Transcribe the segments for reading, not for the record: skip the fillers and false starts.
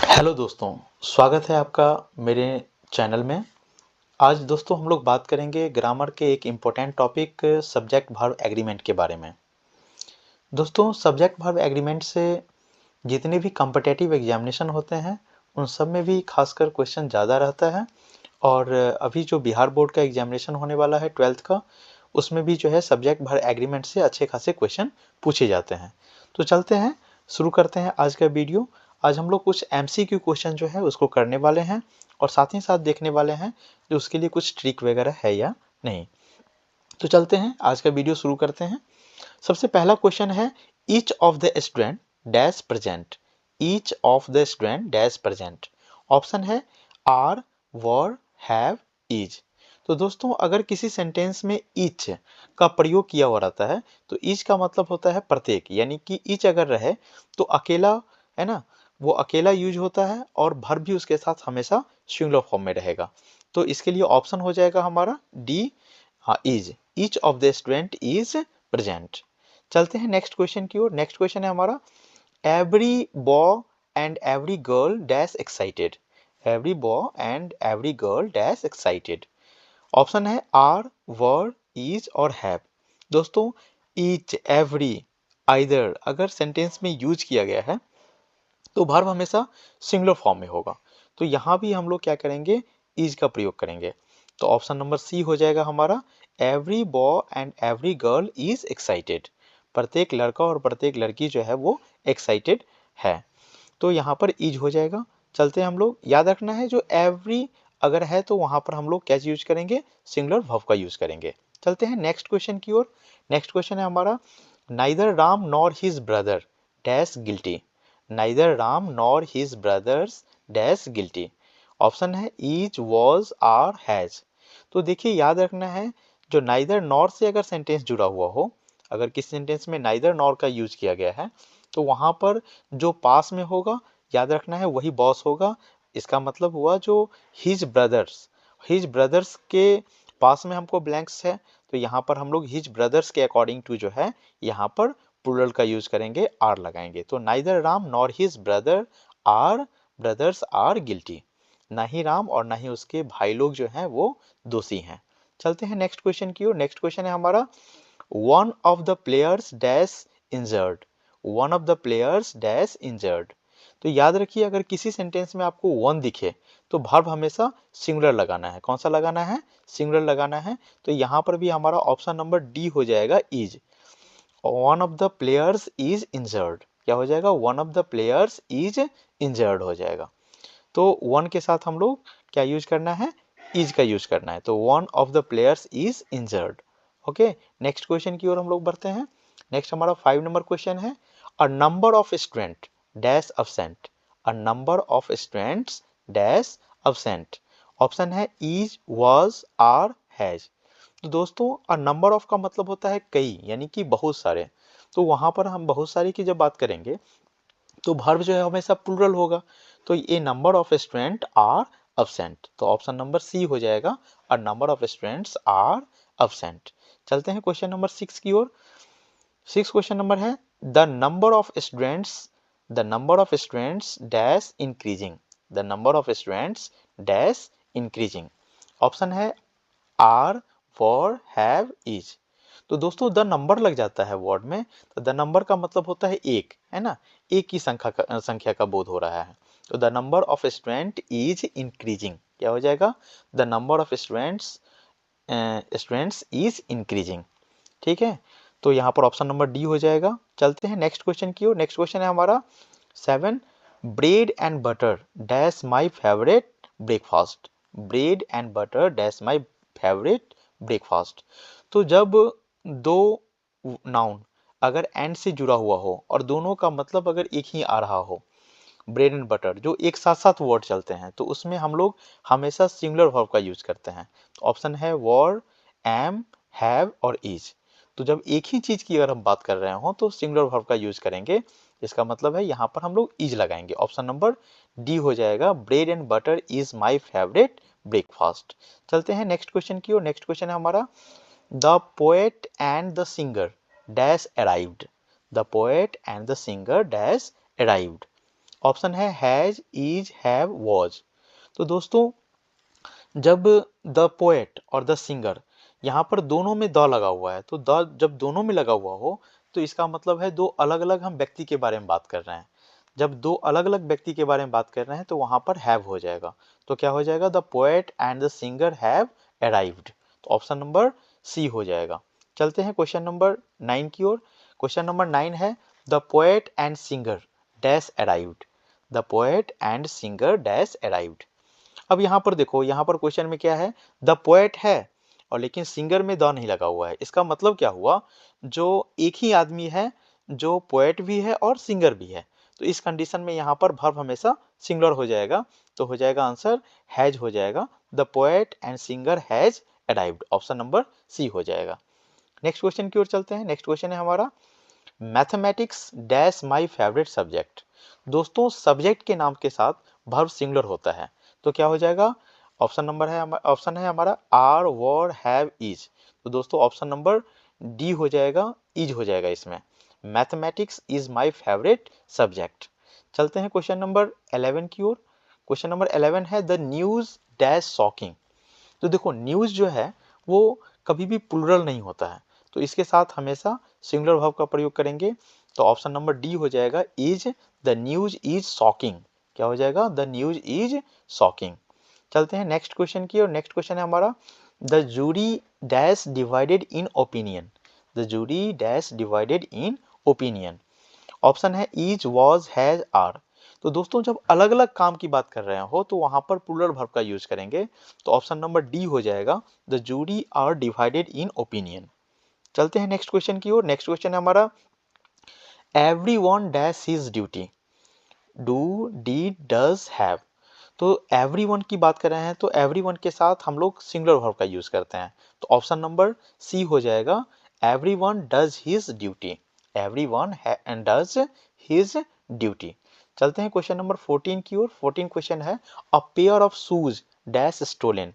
Hello दोस्तों, स्वागत है आपका मेरे चैनल में। आज दोस्तों हम लोग बात करेंगे ग्रामर के एक important topic subject verb agreement के बारे में। दोस्तों सब्जेक्ट वर्ब एग्रीमेंट से जितने भी कॉम्पिटिटिव एग्जामिनेशन होते हैं उन सब में भी खासकर क्वेश्चन ज़्यादा रहता है। और अभी जो बिहार बोर्ड का एग्जामिनेशन होने वाला है 12th का, उसमें भी जो है सब्जेक्ट वर्ब एग्रीमेंट से अच्छे खासे क्वेश्चन पूछे जाते हैं। तो चलते हैं, शुरू करते हैं आज का वीडियो। आज हम लोग कुछ MCQ क्वेश्चन जो है उसको करने वाले हैं और साथ ही साथ देखने वाले हैं कि उसके लिए कुछ ट्रिक वगैरह है या नहीं। तो चलते हैं, आज का वीडियो शुरू करते हैं। सबसे पहला क्वेश्चन है, each of the student dash present. Each of the student dash present. Option है आर, वर, हैव, इज। तो दोस्तों अगर किसी सेंटेंस में ईच का प्रयोग किया हुआ रहता है तो ईच का मतलब होता है प्रत्येक, यानी कि ईच अगर रहे तो अकेला, है ना, वो अकेला यूज होता है और वर्ब भी उसके साथ हमेशा सिंगुलर फॉर्म में रहेगा। तो इसके लिए ऑप्शन हो जाएगा हमारा डी, हाँ, is. Each of the student is present. चलते हैं नेक्स्ट क्वेश्चन की ओर। नेक्स्ट क्वेश्चन है हमारा, every boy and every girl dash excited. Every boy and every girl dash excited. Option है आर, वर, इज और हैव। दोस्तों each, every, either अगर sentence में यूज किया गया है तो वर्ब हमेशा सिंगुलर फॉर्म में होगा। तो यहाँ भी हम लोग क्या करेंगे, इज का प्रयोग करेंगे। तो ऑप्शन नंबर सी हो जाएगा हमारा, every boy and every girl is excited. प्रत्येक लड़का और प्रत्येक लड़की जो है वो एक्साइटेड है। तो यहाँ पर इज हो जाएगा। चलते हैं हम लोग, याद रखना है जो एवरी अगर है तो वहाँ पर हम लोग क्या यूज करेंगे, सिंगुलर वर्ब का यूज करेंगे। चलते हैं नेक्स्ट क्वेश्चन की ओर। नेक्स्ट क्वेश्चन है हमारा, neither Ram nor his brother dash guilty. Neither Ram nor his brothers dash guilty. Option है इज, वॉज, आर, हैज। तो देखिए याद रखना है, जो नाइदर नॉर से अगर सेंटेंस जुड़ा हुआ हो, अगर किसी सेंटेंस में नाइदर नॉर का यूज किया गया है तो वहां पर जो पास में होगा, याद रखना है वही बॉस होगा। इसका मतलब हुआ जो हिज ब्रदर्स, हिज ब्रदर्स के पास में हमको ब्लैंक्स है तो यहाँ पर हम लोग हिज ब्रदर्स के अकॉर्डिंग टू जो है यहाँ पर प्लूरल का यूज करेंगे, आर लगाएंगे। तो neither Ram nor his brother are, brothers are guilty. ना ही राम और ना ही उसके भाई लोग जो हैं वो दोषी हैं। चलते हैं नेक्स्ट क्वेश्चन की ओर। नेक्स्ट क्वेश्चन है हमारा, one of the players dash injured. One of the players dash injured. तो याद रखिए अगर किसी सेंटेंस में आपको वन दिखे तो वर्ब हमेशा सिंगुलर लगाना है। कौन सा लगाना है, सिंगुलर लगाना है। तो यहाँ पर भी हमारा ऑप्शन नंबर डी हो जाएगा, is. One of the players is injured, क्या हो जाएगा, one of the players is injured हो जाएगा। तो वन के साथ हम लोग क्या यूज करना है, इज का यूज करना है। तो one of the players is injured. Okay, next question की ओर हम लोग बढ़ते हैं। नेक्स्ट हमारा 5 नंबर क्वेश्चन है, अ number of student dash absent. A number of students dash absent. Option है इज, वाज, आर, हैज। तो दोस्तों अ नंबर ऑफ का मतलब होता है कई, यानी कि बहुत सारे। तो वहां पर हम बहुत सारे की जब बात करेंगे तो वर्ब जो है हमेशा प्लूरल होगा। तो ये number of student are absent. तो ऑप्शन नंबर सी हो जाएगा, a number of students are absent. चलते हैं क्वेश्चन नंबर 6 की ओर। 6 क्वेश्चन नंबर है, the number of students, the number of students dash increasing. The number of students dash increasing. Option है are, for, have, is. तो दोस्तों the number लग जाता है वर्ड में तो द नंबर का मतलब होता है एक, है ना, एक की संख्या का बोध हो रहा है। तो the number of student is increasing, क्या हो जाएगा, the number of students is increasing. ठीक है, तो यहाँ पर ऑप्शन नंबर डी हो जाएगा। चलते हैं नेक्स्ट क्वेश्चन की ओर। नेक्स्ट क्वेश्चन है हमारा 7, bread and butter dash my favourite breakfast. Bread and butter dash my favourite breakfast. तो जब दो नाउन अगर एंड से जुड़ा हुआ हो और दोनों का मतलब अगर एक ही आ रहा हो, ब्रेड एंड बटर जो एक साथ साथ वर्ड चलते हैं तो उसमें हम लोग हमेशा सिंगुलर वर्ब का यूज करते हैं। तो ऑप्शन है वर, एम, हैव और इज। तो जब एक ही चीज की अगर हम बात कर रहे हो तो सिंगुलर वर्ब का यूज करेंगे। इसका मतलब है यहाँ पर हम लोग इज लगाएंगे। ऑप्शन नंबर डी हो जाएगा, bread and butter is my favourite breakfast. चलते हैं नेक्स्ट क्वेश्चन की ओर। नेक्स्ट क्वेश्चन है हमारा, the poet and the singer dash arrived. The poet and the singer dash arrived. Option है हैज, इज, हैव, वॉज। तो दोस्तों जब द पोएट और द सिंगर यहाँ पर दोनों में द लगा हुआ है, तो द जब दोनों में लगा हुआ हो तो इसका मतलब है दो अलग अलग हम व्यक्ति के बारे में बात कर रहे हैं। जब दो अलग अलग व्यक्ति के बारे में बात कर रहे हैं तो वहां पर हैव हो जाएगा। तो क्या हो जाएगा, the poet and the singer have arrived. तो ऑप्शन नंबर सी हो जाएगा। चलते हैं क्वेश्चन नंबर 9 की ओर। क्वेश्चन नंबर 9 है the poet and singer dash arrived. The poet and singer dash arrived. अब यहाँ पर देखो, यहाँ पर क्वेश्चन में क्या है, द पोएट है और लेकिन सिंगर में द नहीं लगा हुआ है। इसका मतलब क्या हुआ, जो एक ही आदमी है जो पोएट भी है और सिंगर भी है। तो इस कंडीशन में यहाँ पर वर्ब हमेशा सिंगुलर हो जाएगा। तो हो जाएगा आंसर हैज हो जाएगा। The poet and singer has arrived. Option number C हो जाएगा। नेक्स्ट क्वेश्चन की ओर चलते हैं। नेक्स्ट क्वेश्चन है हमारा mathematics dash my favourite subject. दोस्तों सब्जेक्ट के नाम के साथ वर्ब सिंगुलर होता है। तो क्या हो जाएगा, ऑप्शन है हमारा आर, वर, हैव, इज। तो दोस्तों ऑप्शन नंबर डी हो जाएगा, इज हो जाएगा इसमें। Mathematics is my favourite subject. चलते हैं क्वेश्चन नंबर 11 की ओर। क्वेश्चन नंबर 11 है द न्यूज डैश शॉकिंग। तो देखो न्यूज जो है वो कभी भी प्लूरल नहीं होता है, तो इसके साथ हमेशा सिंगुलर वर्ब का प्रयोग करेंगे। तो ऑप्शन नंबर डी हो जाएगा, is the news is shocking. क्या हो जाएगा, द न्यूज इज शॉकिंग। चलते हैं नेक्स्ट क्वेश्चन की और नेक्स्ट क्वेश्चन है हमारा the jury dash divided in opinion. The jury dash divided in opinion. Option है इज, वॉज, हैज, आर। तो दोस्तों जब अलग अलग काम की बात कर रहे हो तो वहां पर प्लूरल वर्ब का यूज करेंगे। तो ऑप्शन नंबर डी हो जाएगा, the jury are divided in opinion. चलते हैं नेक्स्ट क्वेश्चन की ओर। नेक्स्ट क्वेश्चन है हमारा every one dash his duty. Do, did, does, have. तो एवरी वन की बात कर रहे हैं तो एवरी वन के साथ हम लोग सिंगुलर वर्ब का यूज करते हैं। तो ऑप्शन नंबर सी हो जाएगा, every one does his duty. Every one does his duty. चलते हैं क्वेश्चन नंबर 14 की ओर। 14 क्वेश्चन है a pair of shoes dash stolen.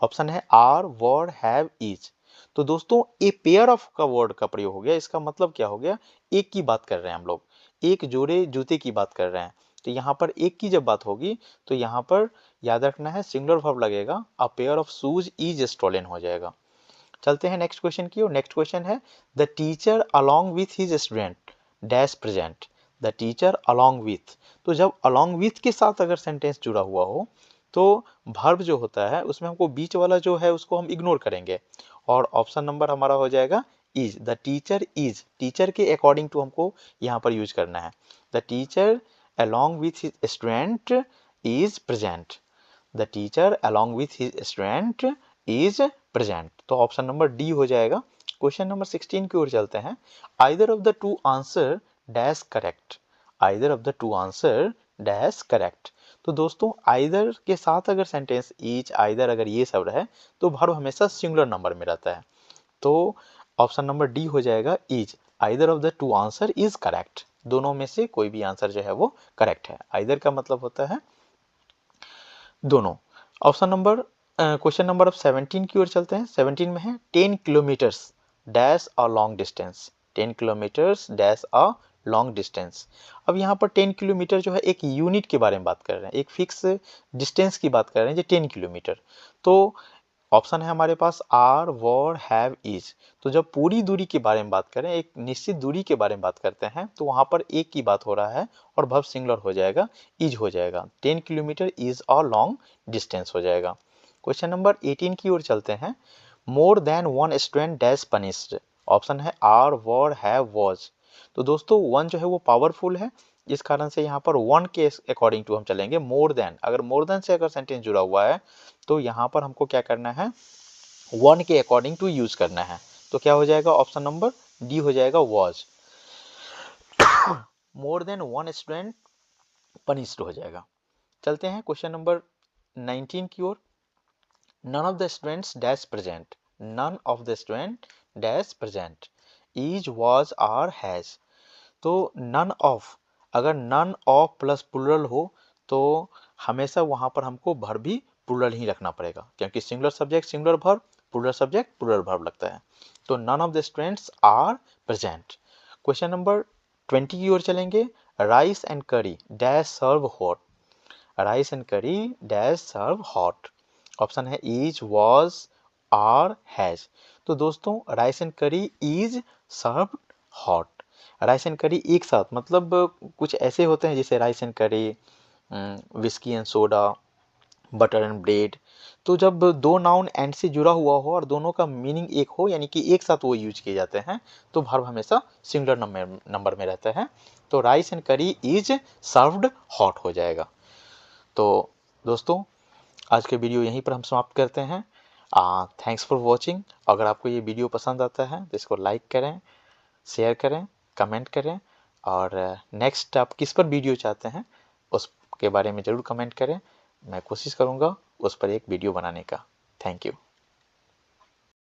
Option है आर, वर, हैव, इज। तो दोस्तों ए पेयर ऑफ का वर्ड का प्रयोग हो गया। इसका मतलब क्या हो गया, एक की बात कर रहे हैं हम लोग, एक जोड़े जूते की बात कर रहे हैं। तो यहाँ पर एक की जब बात होगी तो यहाँ पर याद रखना है सिंगुलर वर्ब लगेगा, a pair of shoes is stolen हो जाएगा। चलते हैं नेक्स्ट क्वेश्चन की और नेक्स्ट क्वेश्चन है the teacher along with his student dash present. The teacher along with. तो जब अलोंग विथ के साथ अगर सेंटेंस जुड़ा हुआ हो तो वर्ब जो होता है उसमें हमको बीच वाला जो है उसको हम इग्नोर करेंगे और ऑप्शन नंबर हमारा हो जाएगा is. The teacher is, teacher के अकॉर्डिंग टू हमको यहाँ पर यूज करना है। The teacher along with his student is present। the teacher along with his student is present। तो ऑप्शन नंबर डी हो जाएगा। क्वेश्चन नंबर 16 की ओर चलते हैं। either of the two answer dash correct। either of the two answer dash correct। तो दोस्तों either के साथ अगर सेंटेंस each, either अगर ये सब रहे तो वर्ब हमेशा सिंगुलर नंबर में रहता है। तो ऑप्शन नंबर डी हो जाएगा is. Either of the two answer is correct. दोनों में से कोई भी आंसर जो है वो करेक्ट है। आइदर का मतलब होता है दोनों। ऑप्शन नंबर क्वेश्चन नंबर अब 17 की ओर चलते हैं। 17 में है 10 kilometres dash a long distance. 10 kilometres dash a long distance. अब यहाँ पर 10 किलोमीटर जो है एक यूनिट के बारे में बात कर रहे हैं, एक फिक्स डिस्टेंस की बात कर रहे हैं जो 10 किलोमीटर। तो ऑप्शन है हमारे पास आर, वर, हैव, इज। तो जब पूरी दूरी के बारे में बात करें, एक निश्चित दूरी के बारे में बात करते हैं तो वहां पर एक की बात हो रहा है और वर्ब सिंगुलर हो जाएगा, इज हो जाएगा। 10 kilometre is a long distance हो जाएगा। क्वेश्चन नंबर 18 की ओर चलते हैं। मोर than one student dash punished. Option है आर, वर, हैव, वॉज। तो दोस्तों वन जो है वो पावरफुल है, इस कारण से यहाँ पर वन के अकॉर्डिंग टू हम चलेंगे। मोर देन, अगर मोर देन से अगर सेंटेंस जुड़ा हुआ है तो यहाँ पर हमको क्या करना है, वन के अकॉर्डिंग टू यूज करना है। तो क्या हो जाएगा, ऑप्शन नंबर डी हो जाएगा, was. More than one student punished हो जाएगा। चलते हैं क्वेश्चन नंबर 19 की ओर। None of the students dash present. None of the student dash present. Is, was, are, has. तो नन ऑफ, अगर नन ऑफ प्लस प्लूरल हो तो हमेशा वहां पर हमको वर्ब भी प्लूरल ही रखना पड़ेगा, क्योंकि singular subject singular verb, plural subject plural verb लगता है। तो none of the students are present. Question number 20 की ओर चलेंगे। Rice and curry dash serve hot, rice and curry dash serve hot. Option है इज, वॉज, आर, हैज। तो दोस्तों rice and curry is served hot. Rice and curry एक साथ, मतलब कुछ ऐसे होते हैं जैसे rice and curry, whisky and soda, butter and bread. तो जब दो नाउन एंड से जुड़ा हुआ हो और दोनों का मीनिंग एक हो, यानी कि एक साथ वो यूज किए जाते हैं, तो वर्ब हमेशा सिंगुलर नंबर में रहता है। तो rice and curry is served hot हो जाएगा। तो दोस्तों आज के वीडियो यहीं पर हम समाप्त करते हैं। Thanks for watching. अगर आपको ये वीडियो पसंद आता है तो इसको लाइक करें, शेयर करें, कमेंट करें, और नेक्स्ट आप किस पर वीडियो चाहते हैं उसके बारे में ज़रूर कमेंट करें। मैं कोशिश करूँगा उस पर एक वीडियो बनाने का। Thank you.